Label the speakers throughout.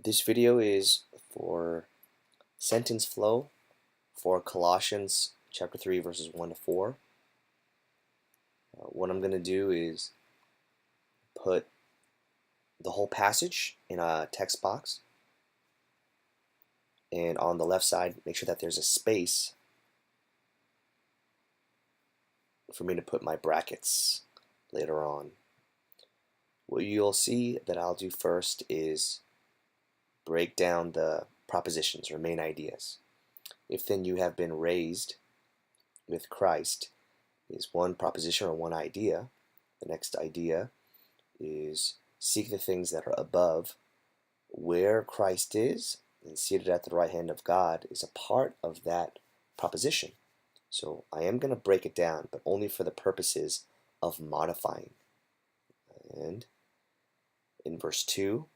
Speaker 1: This video is for sentence flow for Colossians chapter 3 verses 1 to 4. What I'm going to do is put the whole passage in a text box, and on the left side make sure that there's a space for me to put my brackets later on. What you'll see that I'll do first is break down the propositions or main ideas. If then you have been raised with Christ is one proposition or one idea. The next idea is seek the things that are above, where Christ is and seated at the right hand of God is a part of that proposition. So I am going to break it down, but only for the purposes of modifying. And in verse 2,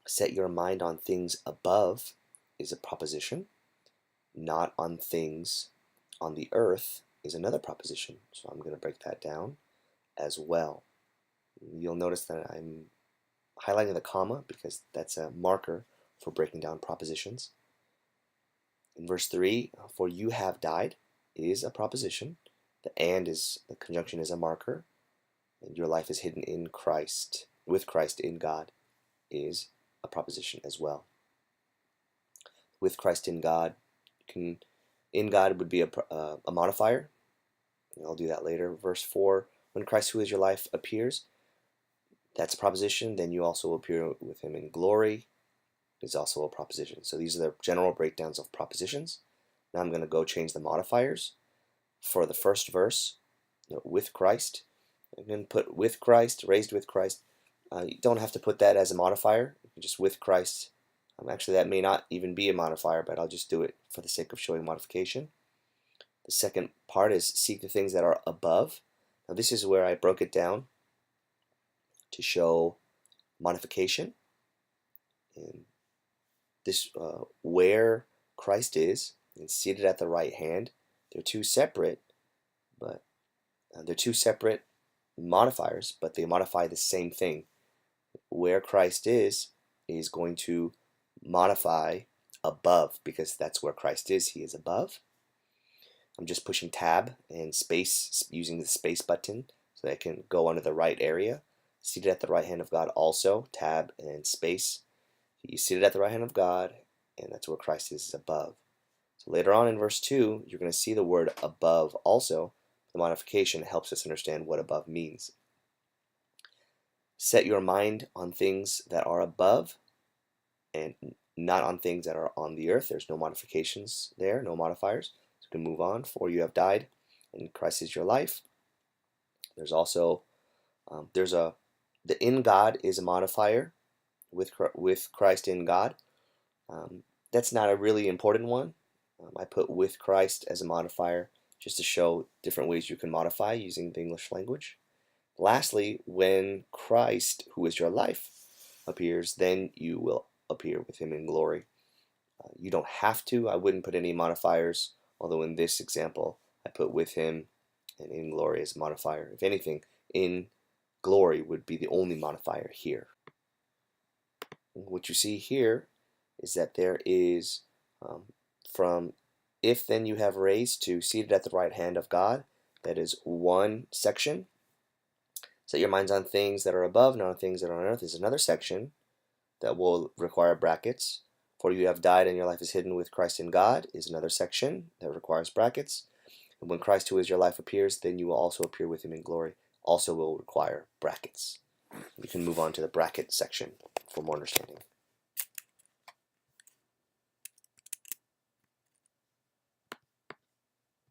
Speaker 1: set your mind on things above is a proposition, not on things on the earth is another proposition. So I'm going to break that down as well. You'll notice that I'm highlighting the comma because that's a marker for breaking down propositions. In verse 3, for you have died is a proposition. The and is the conjunction is a marker, and your life is hidden in Christ, with Christ in God is a proposition as well. With Christ in God, in God would be a modifier. I'll do that later. Verse 4, when Christ who is your life appears, that's a proposition. Then you also appear with him in glory is also a proposition. So these are the general breakdowns of propositions. Now I'm going to go change the modifiers. For the first verse, with Christ, I'm going to put with Christ, raised with Christ. You don't have to put that as a modifier. You can just with Christ. Actually, that may not even be a modifier, but I'll just do it for the sake of showing modification. The second part is seek the things that are above. Now this is where I broke it down to show modification. And this where Christ is and seated at the right hand, they're two separate, but they're two separate modifiers, but they modify the same thing. Where Christ is going to modify above because that's where Christ is. He is above. I'm just pushing tab and space using the space button so that I can go under the right area. Seated at the right hand of God also, tab and space. He's seated at the right hand of God, and that's where Christ is above. So later on in verse 2, you're going to see the word above also. The modification helps us understand what above means. Set your mind on things that are above and not on things that are on the earth. There's no modifications there, no modifiers. So we can move on. For you have died, and Christ is your life. There's also the in God is a modifier with Christ in God. That's not a really important one. I put with Christ as a modifier just to show different ways you can modify using the English language. Lastly, when Christ, who is your life, appears, then you will appear with him in glory. You don't have to. I wouldn't put any modifiers, although in this example I put with him and in glory as a modifier. If anything, in glory would be the only modifier here. What you see here is that there is from if then you have raised to seated at the right hand of God. That is one section. Set your minds on things that are above, not on things that are on earth is another section that will require brackets. For you have died and your life is hidden with Christ in God is another section that requires brackets. And when Christ who is your life appears, then you will also appear with him in glory. Also will require brackets. You can move on to the bracket section for more understanding.